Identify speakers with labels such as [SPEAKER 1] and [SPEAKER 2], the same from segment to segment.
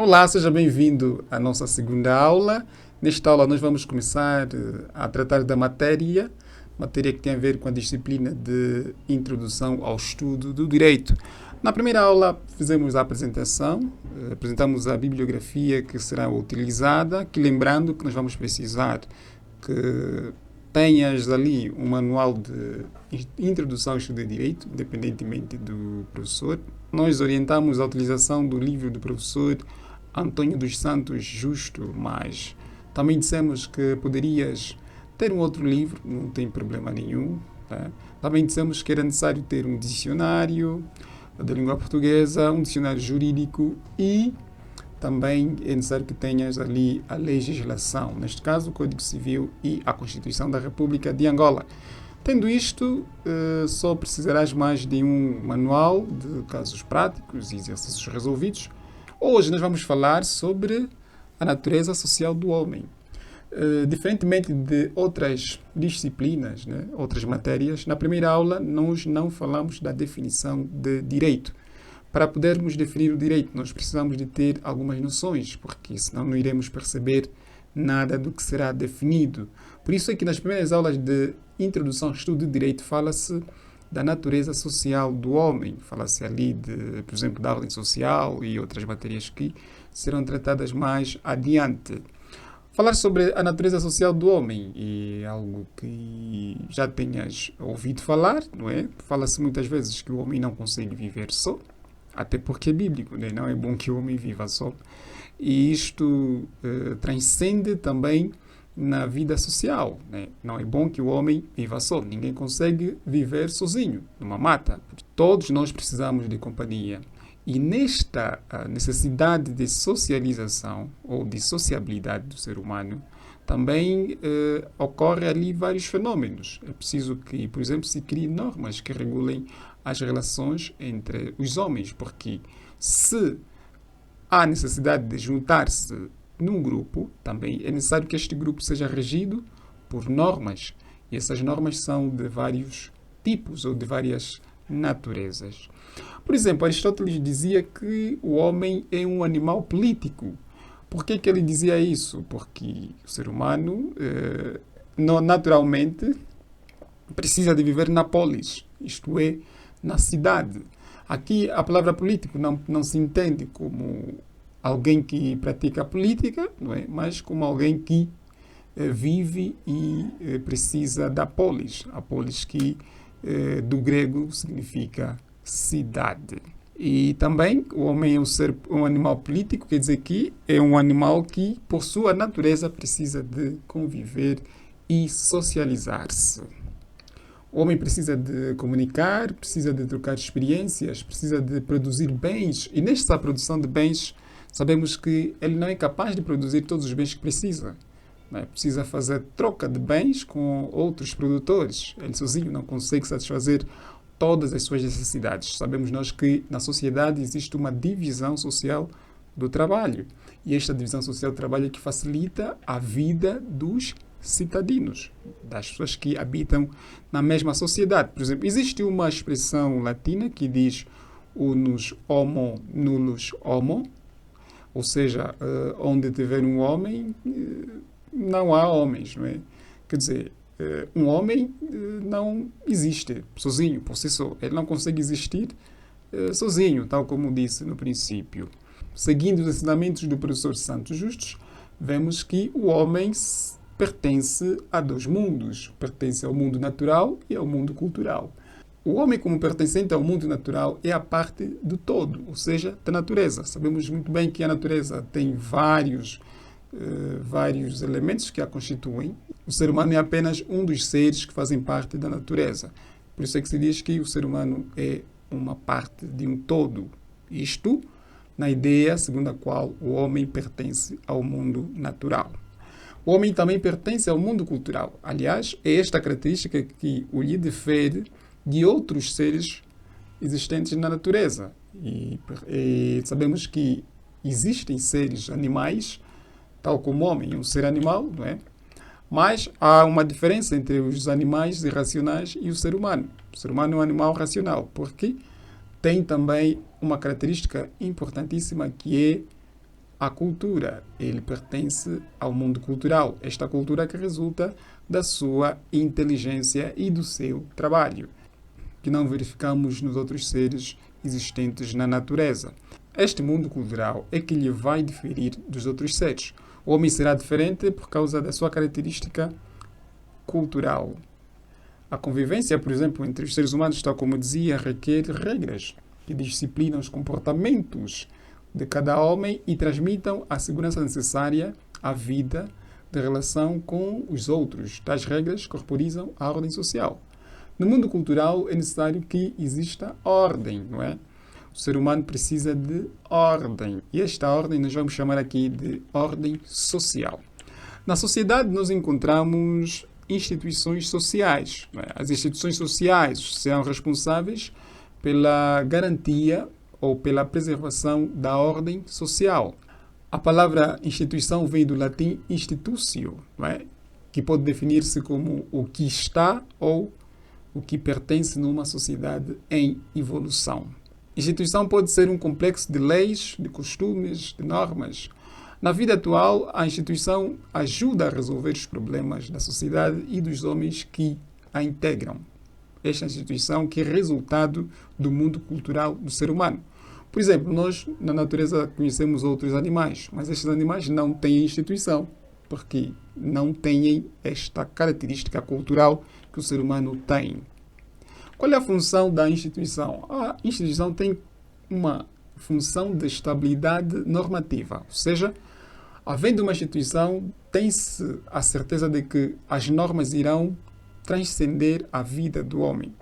[SPEAKER 1] Olá, seja bem-vindo à nossa segunda aula. Nesta aula nós vamos começar a tratar da matéria que tem a ver com a disciplina de Introdução ao Estudo do Direito. Na primeira aula fizemos a apresentação, apresentamos a bibliografia que será utilizada, que lembrando que nós vamos precisar que tenhas ali um manual de introdução ao estudo de direito, independentemente do professor. Nós orientamos a utilização do livro do professor Antônio dos Santos Justo, mas também dissemos que poderias ter um outro livro, não tem problema nenhum. Tá? Também dissemos que era necessário ter um dicionário da língua portuguesa, um dicionário jurídico e também é necessário que tenhas ali a legislação, neste caso o Código Civil e a Constituição da República de Angola. Tendo isto, só precisarás mais de um manual de casos práticos e exercícios resolvidos. Hoje nós vamos falar sobre a natureza social do homem. Diferentemente de outras disciplinas, né, outras matérias, na primeira aula nós não falamos da definição de direito. Para podermos definir o direito, nós precisamos de ter algumas noções, porque senão não iremos perceber nada do que será definido. Por isso é que nas primeiras aulas de introdução ao estudo de direito fala-se da natureza social do homem. Fala-se ali, por exemplo, da ordem social e outras matérias que serão tratadas mais adiante. Falar sobre a natureza social do homem é algo que já tenhas ouvido falar, não é? Fala-se muitas vezes que o homem não consegue viver só, até porque é bíblico, né? Não é bom que o homem viva só. E isto transcende também na vida social, né? Não é bom que o homem viva só. Ninguém consegue viver sozinho, numa mata. Todos nós precisamos de companhia. E nesta necessidade de socialização ou de sociabilidade do ser humano, também ocorre ali vários fenômenos. É preciso que, por exemplo, se criem normas que regulem as relações entre os homens, porque se há necessidade de juntar-se num grupo, também é necessário que este grupo seja regido por normas. E essas normas são de vários tipos ou de várias naturezas. Por exemplo, Aristóteles dizia que o homem é um animal político. Por que ele dizia isso? Porque o ser humano naturalmente precisa de viver na polis, isto é, na cidade. Aqui a palavra político não se entende como alguém que pratica política, não é? Mas como alguém que vive e precisa da polis. A polis que do grego significa cidade. E também o homem é um animal político, quer dizer que é um animal que, por sua natureza, precisa de conviver e socializar-se. O homem precisa de comunicar, precisa de trocar experiências, precisa de produzir bens. E nesta produção de bens, sabemos que ele não é capaz de produzir todos os bens que precisa. Não é? Precisa fazer troca de bens com outros produtores. Ele sozinho não consegue satisfazer todas as suas necessidades. Sabemos nós que na sociedade existe uma divisão social do trabalho. E esta divisão social do trabalho é que facilita a vida dos cidadãos, das pessoas que habitam na mesma sociedade. Por exemplo, existe uma expressão latina que diz unus homo, nullus homo, ou seja, onde tiver um homem, não há homens, não é? Quer dizer, um homem não existe sozinho, por si só. Ele não consegue existir sozinho, tal como disse no princípio. Seguindo os ensinamentos do professor Santos Justos, vemos que o homem pertence a dois mundos. Pertence ao mundo natural e ao mundo cultural. O homem, como pertencente ao mundo natural, é a parte do todo, ou seja, da natureza. Sabemos muito bem que a natureza tem vários elementos que a constituem. O ser humano é apenas um dos seres que fazem parte da natureza. Por isso é que se diz que o ser humano é uma parte de um todo. Isto na ideia segundo a qual o homem pertence ao mundo natural. O homem também pertence ao mundo cultural. Aliás, é esta característica que o lhe difere de outros seres existentes na natureza. E sabemos que existem seres animais, tal como o homem é um ser animal, não é? Mas há uma diferença entre os animais irracionais e o ser humano. O ser humano é um animal racional, porque tem também uma característica importantíssima que é à cultura. Ele pertence ao mundo cultural. Esta cultura que resulta da sua inteligência e do seu trabalho, que não verificamos nos outros seres existentes na natureza. Este mundo cultural é que lhe vai diferir dos outros seres. O homem será diferente por causa da sua característica cultural. A convivência, por exemplo, entre os seres humanos, tal como dizia, requer regras que disciplinam os comportamentos de cada homem e transmitam a segurança necessária à vida de relação com os outros. Tais regras corporizam a ordem social. No mundo cultural é necessário que exista ordem, não é? O ser humano precisa de ordem. E esta ordem nós vamos chamar aqui de ordem social. Na sociedade nós encontramos instituições sociais. Não é? As instituições sociais serão responsáveis pela garantia ou pela preservação da ordem social. A palavra instituição vem do latim institutio, não é? Que pode definir-se como o que está ou o que pertence numa sociedade em evolução. Instituição pode ser um complexo de leis, de costumes, de normas. Na vida atual, a instituição ajuda a resolver os problemas da sociedade e dos homens que a integram. Esta instituição que é resultado do mundo cultural do ser humano. Por exemplo, nós na natureza conhecemos outros animais, mas estes animais não têm instituição, porque não têm esta característica cultural que o ser humano tem. Qual é a função da instituição? A instituição tem uma função de estabilidade normativa, ou seja, havendo uma instituição, tem-se a certeza de que as normas irão transcender a vida do homem.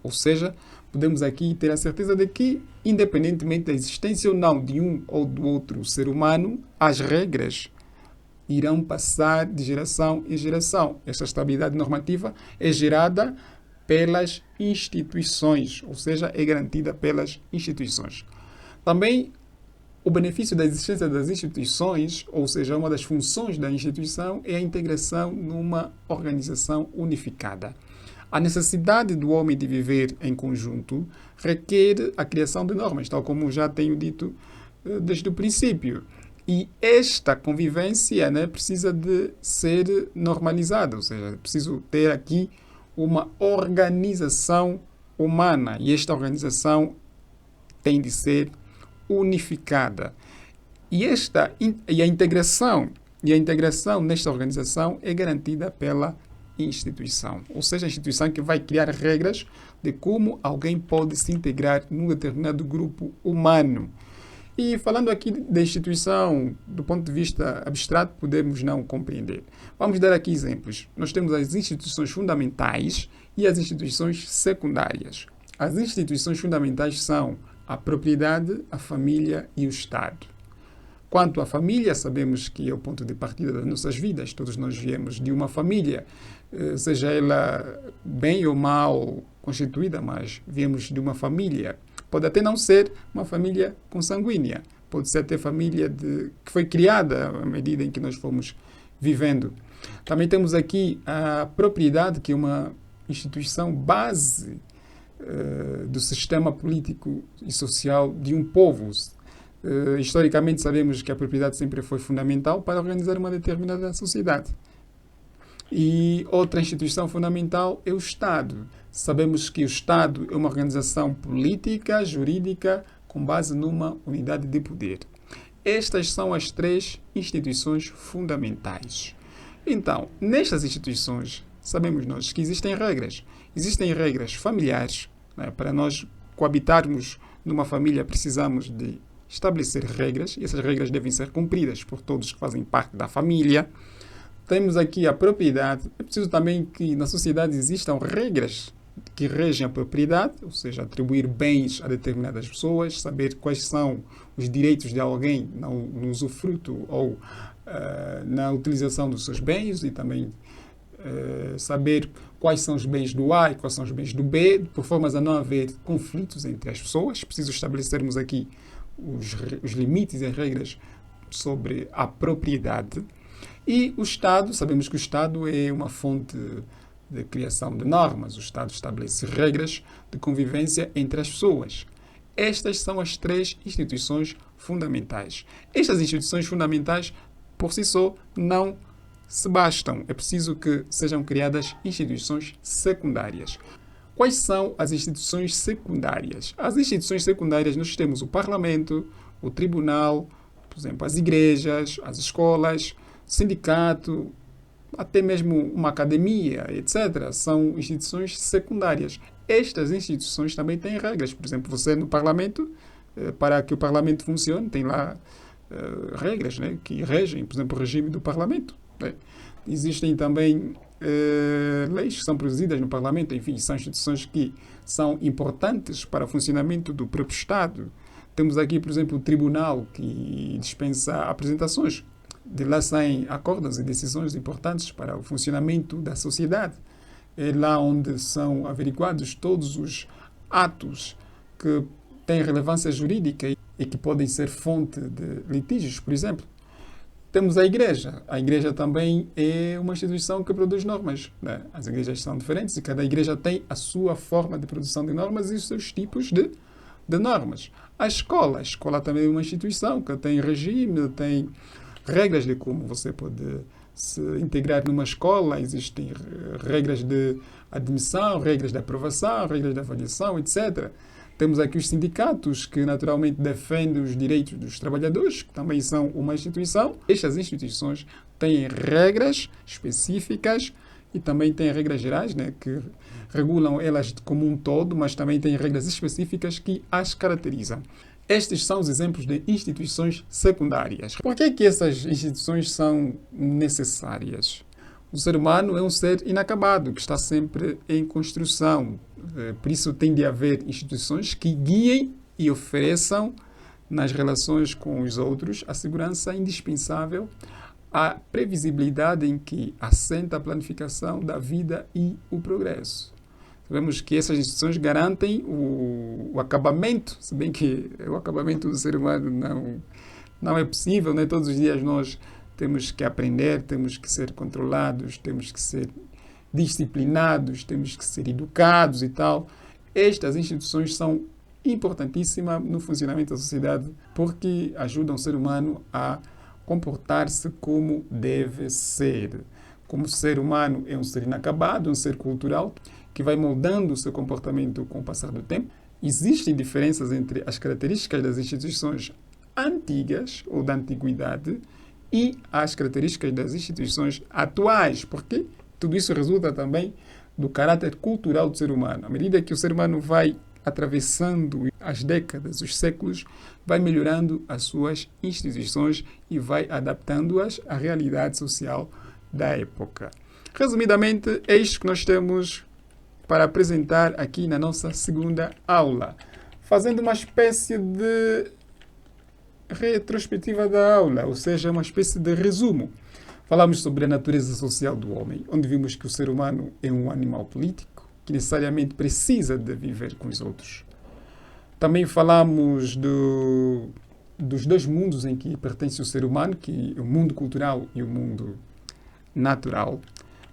[SPEAKER 1] Ou seja, podemos aqui ter a certeza de que, independentemente da existência ou não de um ou do outro ser humano, as regras irão passar de geração em geração. Esta estabilidade normativa é gerada pelas instituições, ou seja, é garantida pelas instituições. Também o benefício da existência das instituições, ou seja, uma das funções da instituição, é a integração numa organização unificada. A necessidade do homem de viver em conjunto requer a criação de normas, tal como já tenho dito desde o princípio. E esta convivência, precisa de ser normalizada, ou seja, é preciso ter aqui uma organização humana e esta organização tem de ser unificada. E a integração nesta organização é garantida pela instituição, ou seja, a instituição que vai criar regras de como alguém pode se integrar num determinado grupo humano. E falando aqui da instituição, do ponto de vista abstrato, podemos não compreender. Vamos dar aqui exemplos. Nós temos as instituições fundamentais e as instituições secundárias. As instituições fundamentais são a propriedade, a família e o Estado. Quanto à família, sabemos que é o ponto de partida das nossas vidas. Todos nós viemos de uma família, seja ela bem ou mal constituída, mas viemos de uma família. Pode até não ser uma família consanguínea, pode ser até família que foi criada à medida em que nós fomos vivendo. Também temos aqui a propriedade, que é uma instituição base do sistema político e social de um povo. Historicamente sabemos que a propriedade sempre foi fundamental para organizar uma determinada sociedade. E outra instituição fundamental é o Estado. Sabemos que o Estado é uma organização política, jurídica, com base numa unidade de poder. Estas são as três instituições fundamentais. Então, nestas instituições, sabemos nós que existem regras. Existem regras familiares. Para nós coabitarmos numa família, precisamos de estabelecer regras, e essas regras devem ser cumpridas por todos que fazem parte da família. Temos aqui a propriedade. É preciso também que na sociedade existam regras que regem a propriedade, ou seja, atribuir bens a determinadas pessoas, saber quais são os direitos de alguém no usufruto ou na utilização dos seus bens, e também saber quais são os bens do A e quais são os bens do B, por forma a não haver conflitos entre as pessoas. Preciso estabelecermos aqui os limites e as regras sobre a propriedade. E o Estado, sabemos que o Estado é uma fonte de criação de normas. O Estado estabelece regras de convivência entre as pessoas. Estas são as três instituições fundamentais. Estas instituições fundamentais, por si só, não se bastam. É preciso que sejam criadas instituições secundárias. Quais são as instituições secundárias? As instituições secundárias, nós temos o Parlamento, o Tribunal, por exemplo, as igrejas, as escolas, sindicato, até mesmo uma academia, etc. São instituições secundárias. Estas instituições também têm regras. Por exemplo, você no Parlamento, para que o Parlamento funcione, tem lá regras, né, que regem, por exemplo, o regime do Parlamento. Né? Existem também leis que são produzidas no Parlamento, enfim, são instituições que são importantes para o funcionamento do próprio Estado. Temos aqui, por exemplo, o Tribunal, que dispensa apresentações. De lá saem acordos e decisões importantes para o funcionamento da sociedade. É lá onde são averiguados todos os atos que têm relevância jurídica e que podem ser fonte de litígios, por exemplo. Temos a Igreja. A Igreja também é uma instituição que produz normas. Né? As igrejas são diferentes e cada igreja tem a sua forma de produção de normas e os seus tipos de normas. A escola também é uma instituição que tem regime, tem regras de como você pode se integrar numa escola, existem regras de admissão, regras de aprovação, regras de avaliação, etc. Temos aqui os sindicatos, que naturalmente defendem os direitos dos trabalhadores, que também são uma instituição. Estas instituições têm regras específicas e também têm regras gerais, né, que regulam elas como um todo, mas também têm regras específicas que as caracterizam. Estes são os exemplos de instituições secundárias. Por que que essas instituições são necessárias? O ser humano é um ser inacabado, que está sempre em construção. Por isso tem de haver instituições que guiem e ofereçam nas relações com os outros a segurança indispensável, a previsibilidade em que assenta a planificação da vida e o progresso. Sabemos que essas instituições garantem o acabamento, se bem que o acabamento do ser humano não é possível, né? Todos os dias nós temos que aprender, temos que ser controlados, temos que ser disciplinados, temos que ser educados e tal. Estas instituições são importantíssimas no funcionamento da sociedade porque ajudam o ser humano a comportar-se como deve ser. Como o ser humano é um ser inacabado, um ser cultural, que vai moldando o seu comportamento com o passar do tempo. Existem diferenças entre as características das instituições antigas ou da antiguidade e as características das instituições atuais, porque tudo isso resulta também do caráter cultural do ser humano. À medida que o ser humano vai atravessando as décadas, os séculos, vai melhorando as suas instituições e vai adaptando-as à realidade social da época. Resumidamente, é isto que nós temos para apresentar aqui na nossa segunda aula, fazendo uma espécie de retrospectiva da aula, ou seja, uma espécie de resumo. Falamos sobre a natureza social do homem, onde vimos que o ser humano é um animal político, que necessariamente precisa de viver com os outros. Também falamos dos dois mundos em que pertence o ser humano, que é o mundo cultural e o mundo natural.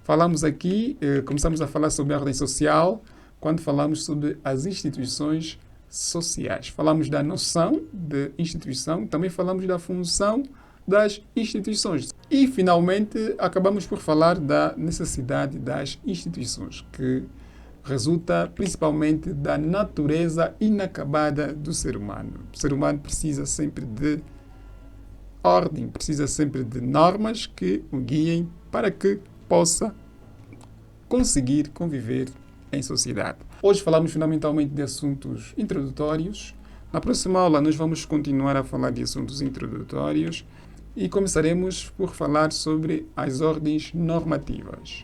[SPEAKER 1] Falamos aqui, começamos a falar sobre a ordem social, quando falamos sobre as instituições sociais. Falamos da noção de instituição, também falamos da função das instituições. E, finalmente, acabamos por falar da necessidade das instituições, que resulta principalmente da natureza inacabada do ser humano. O ser humano precisa sempre de ordem, precisa sempre de normas que o guiem para que possa conseguir conviver em sociedade. Hoje falamos fundamentalmente de assuntos introdutórios. Na próxima aula nós vamos continuar a falar de assuntos introdutórios e começaremos por falar sobre as ordens normativas.